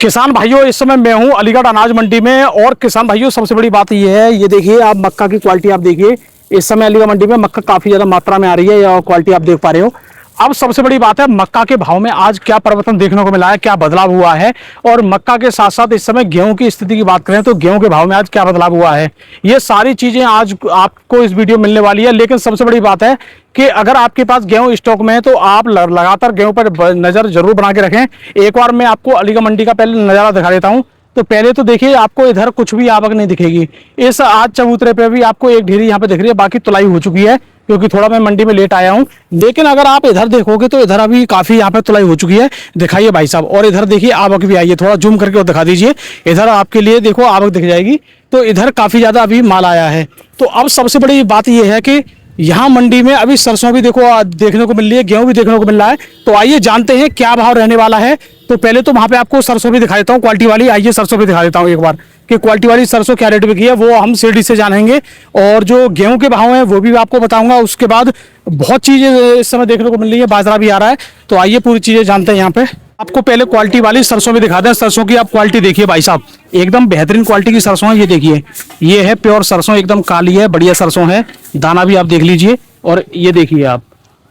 किसान भाइयों, इस समय मैं हूं अलीगढ़ अनाज मंडी में। और किसान भाइयों, सबसे बड़ी बात ये है, ये देखिए आप मक्का की क्वालिटी आप देखिए। इस समय अलीगढ़ मंडी में मक्का काफी ज्यादा मात्रा में आ रही है और क्वालिटी आप देख पा रहे हो। अब सबसे बड़ी बात है, मक्का के भाव में आज क्या परिवर्तन देखने को मिला है, क्या बदलाव हुआ है। और मक्का के साथ साथ इस समय गेहूं की स्थिति की बात करें तो गेहूं के भाव में आज क्या बदलाव हुआ है, ये सारी चीजें आज आपको इस वीडियो में मिलने वाली है। लेकिन सबसे बड़ी बात है कि अगर आपके पास गेहूं स्टॉक में है तो आप लगातार गेहूं पर नजर जरूर बना के रखें। एक बार मैं आपको अलीगढ़ मंडी का पहले नजारा दिखा देता हूं। तो पहले तो देखिए, आपको इधर कुछ भी आवक नहीं दिखेगी। इस आज चबूतरे पे भी आपको एक ढेरी यहाँ पे दिख रही है, बाकी तुलाई हो चुकी है क्योंकि थोड़ा मैं मंडी में लेट आया हूँ। लेकिन अगर आप इधर देखोगे तो इधर अभी काफी यहाँ पे तुलाई हो चुकी है। दिखाइए भाई साहब। और इधर देखिए आवक भी आई है, थोड़ा जूम करके और दिखा दीजिए। इधर आपके लिए देखो आवक दिख जाएगी। तो इधर काफी ज्यादा अभी माल आया है। तो अब सबसे बड़ी बात यह है कि यहाँ मंडी में अभी सरसों भी देखो देखने को मिल रही है, गेहूं भी देखने को मिल रहा है। तो आइए जानते हैं क्या भाव रहने वाला है। तो पहले तो वहां पे आपको सरसों भी दिखा देता हूँ, क्वालिटी वाली। आइए सरसों भी दिखा देता हूँ एक बार कि क्वालिटी वाली सरसों क्या रेट बिकी है, वो हम सीढ़ी से जानेंगे। और जो गेहूं के भाव हैं वो भी आपको बताऊंगा। उसके बाद बहुत चीजें इस समय देखने को मिल रही है, बाजरा भी आ रहा है। तो आइए पूरी चीजें जानते हैं। यहाँ पे आपको पहले क्वालिटी वाली सरसों भी दिखा दें। सरसों की आप क्वालिटी देखिए भाई साहब, एकदम बेहतरीन क्वालिटी की सरसों है। ये देखिए, ये है प्योर सरसों, एकदम काली है, बढ़िया सरसों है। दाना भी आप देख लीजिए। और ये देखिए आप,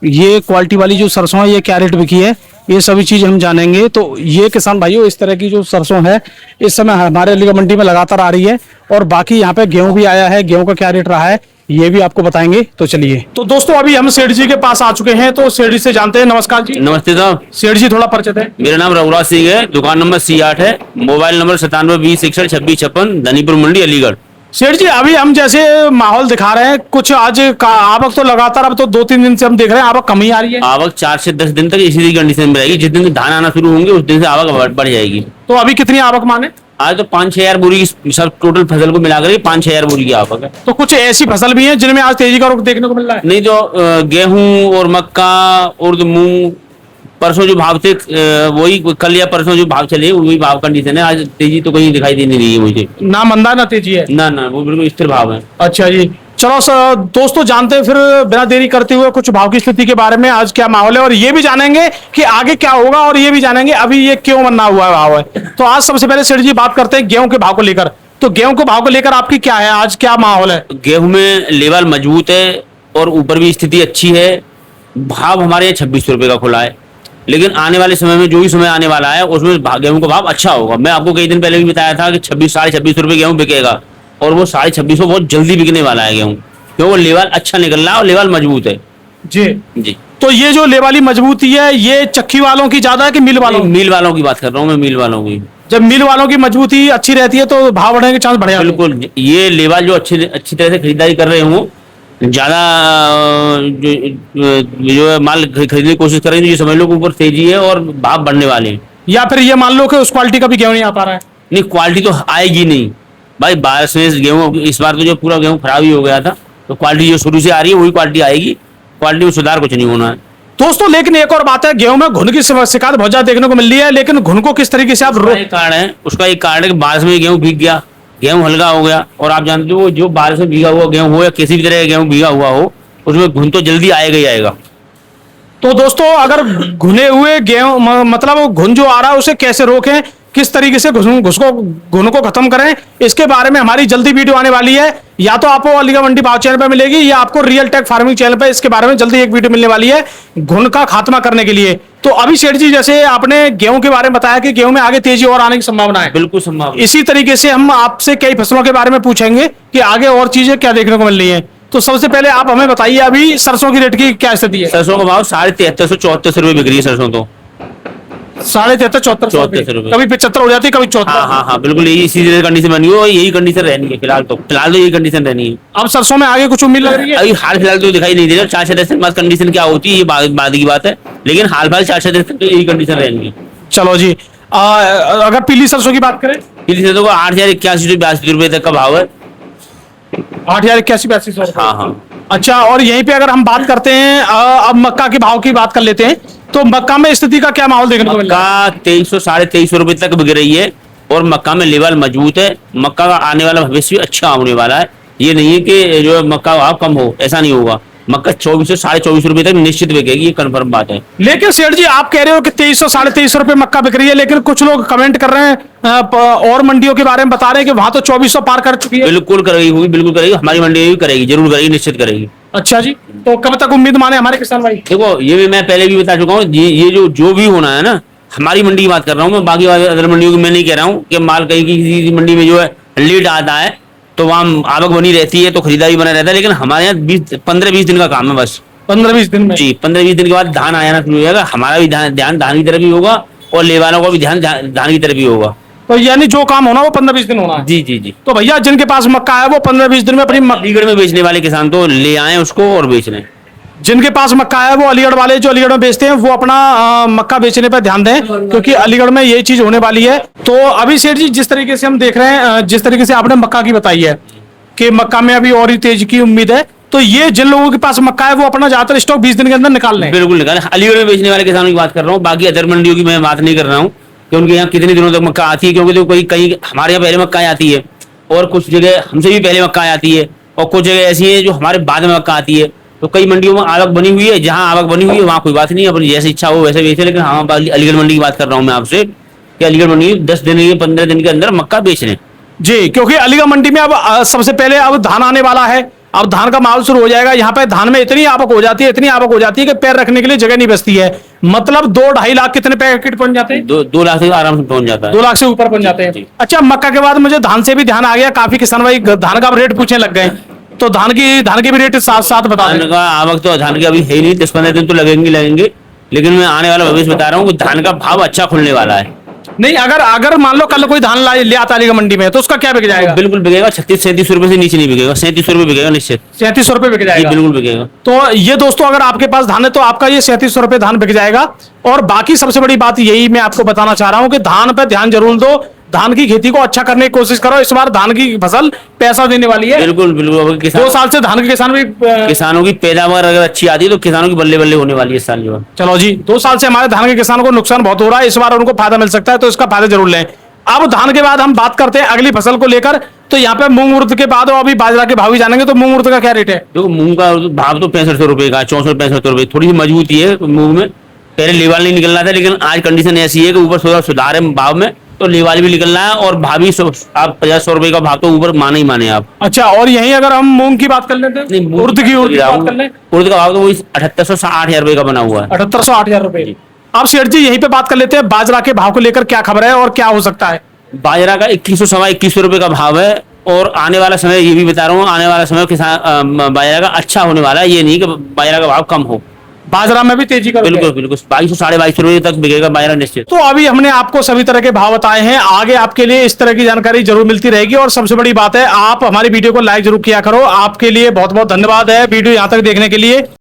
ये क्वालिटी वाली जो सरसों है ये क्या रेट बिकी है, ये सभी चीज हम जानेंगे। तो ये किसान भाइयों, इस तरह की जो सरसों है इस समय हमारे अलीगढ़ मंडी में लगातार आ रही है। और बाकी यहाँ पे गेहूं भी आया है, गेहूं का क्या रेट रहा है ये भी आपको बताएंगे। तो चलिए, तो दोस्तों अभी हम सेठ जी के पास आ चुके हैं, तो सेठ जी से जानते हैं। नमस्कार जी। नमस्ते साहब। सेठ जी थोड़ा परिचय दें। मेरा नाम रघुराज सिंह है, दुकान नंबर C8 है, मोबाइल नंबर 9720612656, धनीपुर मंडी, अलीगढ़। सेठ जी, अभी हम जैसे माहौल दिखा रहे हैं, कुछ आज का आवक तो लगातार अब तो 2-3 दिन से हम देख रहे हैं आवक कम ही आ रही है। आवक 4 से 10 दिन तक इसी कंडीशन में रहेगी। जिस दिन से धान आना शुरू होंगे उस दिन से आवक बढ़ जाएगी। तो अभी कितनी आवक माने? आज तो 5-6 हजार बोरी की सब टोटल फसल को मिलाकर 5-6 हजार बोरी की आवक है। तो कुछ ऐसी फसल भी है जिनमें आज तेजी का रुख देखने को मिल रहा है? नहीं तो गेहूं और मक्का, उर्द, मूंग, परसों जो भाव थे वही कल या परसों जो भाव चले वही भाव कंडीशन है। आज तेजी तो कहीं दिखाई देने नहीं है मुझे, ना मंदा ना तेजी है। ना वो बिल्कुल स्थिर भाव है। अच्छा जी, चलो सर दोस्तों, जानते हैं फिर बिना देरी करते हुए कुछ भाव की स्थिति के बारे में, आज क्या माहौल है। और ये भी जानेंगे कि आगे क्या होगा, और ये भी जानेंगे अभी ये क्यों बनना हुआ है भाव है। तो आज सबसे पहले सेठ जी बात करते हैं गेहूं के भाव को लेकर। तो गेहूं के भाव को लेकर आपकी क्या है, आज क्या माहौल है? गेहूं में लेवल मजबूत है और ऊपर भी स्थिति अच्छी है। भाव हमारे यहाँ 2600 रुपये का खुला है। लेकिन आने वाले समय में जो भी समय आने वाला है उसमें गेहूं का भाव अच्छा होगा। मैं आपको कई दिन पहले भी बताया था कि 26-26.5 रुपये गेहूं बिकेगा, और वो 26.5 बहुत जल्दी बिकने वाला है गेहूं, क्योंकि वो लेवल अच्छा निकल रहा है और लेवल मजबूत है। जी जी। तो ये जो लेवाली मजबूती है, ये चक्की वालों की ज्यादा है कि मिल वालों? मिल वालों की बात कर रहा हूँ मैं, मिल वालों की। जब मिल वालों की मजबूती अच्छी रहती है तो भाव बढ़ने के चांस बढ़ जाते हैं। बिल्कुल, ये लेवल जो अच्छी तरह से खरीदारी कर रहे हूँ, ज्यादा जो है माल खरीदने की कोशिश करेंगे, ये समझ लो कि ऊपर तेजी है और भाव बढ़ने वाले हैं। या फिर ये मान लो कि उस क्वालिटी का भी गेहूं नहीं आ पा रहा है? नहीं, क्वालिटी तो आएगी नहीं भाई। बारिश में गेहूं इस बार तो जो पूरा गेहूं खराब ही हो गया था, तो क्वालिटी जो शुरू से आ रही है वही क्वालिटी आएगी। क्वालिटी में सुधार कुछ नहीं होना है दोस्तों। लेकिन एक और बात है, गेहूं में घुन की शिकायत बहुत ज्यादा देखने को मिल रही है। लेकिन घुन को किस तरीके से आप उसका एक कारण है कि बारिश में गेहूं भीग गया, गेहूं हल्का हो गया। और आप जानते हो जो बारिश में भीगा हुआ गेहूं हो या किसी भी तरह का गेहूं भीगा हुआ हो, उसमें घुन तो जल्दी आएगा ही आएगा। तो दोस्तों, अगर घुने हुए गेहूं मतलब घुन जो आ रहा है उसे कैसे रोकें, किस तरीके से घुन को खत्म करें, इसके बारे में हमारी जल्दी वीडियो आने वाली है। या तो आपको अलीगढ़ मंडी भाव चैनल पे मिलेगी या आपको रियल टेक फार्मिंग चैनल पे इसके बारे में जल्दी एक वीडियो मिलने वाली है घुन का खात्मा करने के लिए। तो अभी सेठ जी, जैसे आपने गेहूं के बारे में बताया कि गेहूं में आगे तेजी और आने की संभावना है। बिल्कुल संभावना। इसी तरीके से हम आपसे कई फसलों के बारे में पूछेंगे कि आगे और चीजें क्या देखने को मिल रही है। तो सबसे पहले आप हमें बताइए, अभी सरसों की रेट की क्या स्थिति है? सरसों का भाव 7300-7400 रुपये बिक रही है सरसों। तो 73-74 रुपये, कभी 75 हो जाती है, कभी 74। हाँ, बिल्कुल यही इसी कंडीशन बनी हो, यही कंडीशन रहनी है फिलहाल तो यही कंडीशन रहनी है। अब सरसों में आगे कुछ उम्मीद लग रही है? अभी हाल फिलहाल तो दिखाई नहीं दे रहा। 4-6 दिन बाद कंडीशन क्या होती है ये बाद की बात है, लेकिन हाल फिलहाल 4-6 दिन तो यही कंडीशन रहनी है। चलो जी, अगर पीली सरसों की बात करें? पीली सरसों को 8081-82 रुपये तक का भाव है। 8081-82 हाँ। अच्छा, और यहीं पे अगर हम बात करते हैं, अब मक्का के भाव की बात कर लेते हैं। तो मक्का में स्थिति का क्या माहौल देखने को मिल रहा है? मक्का 2300-2350 रुपये तक बिक रही है, और मक्का में लेवल मजबूत है। मक्का का आने वाला भविष्य अच्छा होने वाला है। ये नहीं है कि जो मक्का भाव कम हो, ऐसा नहीं होगा। मक्का 24 से 24.5 रुपए तक निश्चित बिकेगी, ये कंफर्म बात है। लेकिन सेठ जी आप कह रहे हो कि 2300 2350 रुपए मक्का बिक रही है, लेकिन कुछ लोग कमेंट कर रहे हैं और मंडियों के बारे में बता रहे हैं कि वहां तो 2400 पार कर चुकी है। बिल्कुल करेगी, होगी, बिल्कुल करेगी, हमारी मंडी भी करेगी, जरूर करेगी, निश्चित करेगी। अच्छा जी, तो कब तक उम्मीद माने हमारे किसान भाई? देखो ये भी मैं पहले भी बता चुका हूँ, ये जो भी होना है ना, हमारी मंडी की बात कर रहा हूँ मैं, बाकी अदर मंडियों की मैं नहीं कह रहा हूँ कि माल कहीं की किसी मंडी में जो है लेट आता है तो वहाँ आवक बनी रहती है तो खरीदारी बना रहता है, लेकिन हमारे यहाँ 15-20 दिन का काम है बस। 15-20 दिन में जी 15-20 दिन के बाद धान आना शुरू हो जाएगा, हमारा भी ध्यान धान की तरफ ही होगा और ले वालों का भी ध्यान धान की तरफ ही होगा। तो यानी जो काम होना वो 15-20 दिन होना है। जी जी जी। तो भैया जिनके पास मक्का है वो 15-20 दिन में अपनी अलीगढ़ में बेचने वाले किसान तो ले आए उसको और बेच लें। जिनके पास मक्का है वो अलीगढ़ वाले जो अलीगढ़ में बेचते हैं वो अपना मक्का बेचने पर ध्यान दें, क्योंकि अलीगढ़ में ये चीज होने वाली है। तो अभी सेठ जी जिस तरीके से हम देख रहे हैं, जिस तरीके से आपने मक्का की बताई है कि मक्का में अभी और ही तेज की उम्मीद है, तो ये जिन लोगों के पास मक्का है वो अपना ज्यादातर स्टॉक 20 दिन के अंदर निकाल लें। बिल्कुल निकालें, अलीगढ़ में बेचने वाले किसानों की बात कर रहा हूँ, बाकी अदर मंडियों की मैं बात नहीं कर रहा हूँ कि उनके यहाँ कितने दिनों तक मक्का आती है, क्योंकि तो कोई कहीं हमारे यहाँ पहले मक्का आती है और कुछ जगह हमसे भी पहले मक्का आती है और कुछ जगह ऐसी है जो हमारे बाद में मक्का आती है। तो कई मंडियों में आवक बनी हुई है, जहाँ आवक बनी हुई है वहाँ कोई बात नहीं है, अपनी जैसी इच्छा हो वैसे बेचे। लेकिन हाँ अलीगढ़ मंडी की बात कर रहा हूँ मैं आपसे कि अलीगढ़ मंडी 10 दिन या 15 दिन के अंदर मक्का बेच लें जी, क्योंकि अलीगढ़ मंडी में अब सबसे पहले अब धान आने वाला है, अब धान का माल शुरू हो जाएगा। यहाँ पे धान में इतनी आवक हो जाती है, इतनी आवक हो जाती है कि पैर रखने के लिए जगह नहीं बचती है। मतलब 2-2.5 लाख कितने पैकेट पहुंच जाते हैं? 2 लाख से आराम से पहुंच जाता है। 2 लाख से ऊपर पहुंच जाते हैं। अच्छा, मक्का के बाद मुझे धान से भी ध्यान आ गया, काफी किसान भाई धान का रेट पूछने लग गए, तो धान के भी रेट साथ साथ बता धान दें। का आवक तो धान की अभी है ही नहीं, 10-15 दिन तो लगेंगे, लेकिन मैं आने वाला भविष्य बता रहा हूँ कि धान का भाव अच्छा खुलने वाला है। नहीं, अगर मान लो कल कोई धान ले आता अलीगढ़ मंडी में तो उसका क्या बिक जाएगा? बिल्कुल बिकेगा, 36-37 रुपए से नीचे नहीं बिकेगा, 37 रुपए बिकेगा निश्चित। 3700 रुपए बिक जी जाएगा। बिल्कुल बिकेगा। तो ये दोस्तों अगर आपके पास धान है तो आपका ये 3700 रुपए धान बिक जाएगा। और बाकी सबसे बड़ी बात यही मैं आपको बताना चाह रहा हूँ कि धान पर ध्यान जरूर दो, धान की खेती को अच्छा करने की कोशिश करो। इस बार धान की फसल पैसा देने वाली है। बिल्कुल बिल्कुल। 2 साल से धान के किसान भी किसानों की पैदावार अगर अच्छी आती है तो किसानों की बल्ले बल्ले होने वाली है इस साल जो है। चलो जी, 2 साल से हमारे धान के किसानों को नुकसान बहुत हो रहा है, इस बार उनको फायदा मिल सकता है, तो इसका फायदा जरूर लें। अब धान के बाद हम बात करते हैं अगली फसल को लेकर। तो यहाँ पे मूंग उर्द के बाद अभी बाजरा के भाव भी जानेंगे, तो मूंग उर्द का क्या रेट है? देखो मूंग का भाव तो 6500 रुपए का, 64-65 रुपए, थोड़ी सी मजबूती है मूंग में। पहले लेवाल नहीं निकल रहा था, लेकिन आज कंडीशन ऐसी है कि ऊपर थोड़ा सुधार है भाव में, तो लेवाल भी निकल रहा है और भाव भी आप 50-100 रुपए का भाव तो ऊपर माने ही माने आप। अच्छा, और यहीं अगर हम मूंग की बात कर लेते हैं, उर्द की बात कर लें, उर्द का भाव तो वही 7800-8000 रुपए का बना हुआ है। 7800-8000 रुपए। अब सेठ जी यहीं पे बात कर लेते हैं बाजरा के भाव को लेकर क्या खबर है और क्या हो सकता है? बाजरा का 2100-2100 रुपए का भाव है और आने वाला समय ये भी बता रहा हूँ, आने वाला समय किसान बाजरा का अच्छा होने वाला है, ये नहीं कि बाजरा का भाव कम हो। बाजरा में भी तेजी का बिल्कुल बिल्कुल 2200-2250 रुपए तक बिकेगा बाजरा निश्चित। तो अभी हमने आपको सभी तरह के भाव बताए हैं, आगे आपके लिए इस तरह की जानकारी जरूर मिलती रहेगी। और सबसे बड़ी बात है आप हमारी वीडियो को लाइक जरूर किया करो। आपके लिए बहुत बहुत धन्यवाद है वीडियो यहाँ तक देखने के लिए।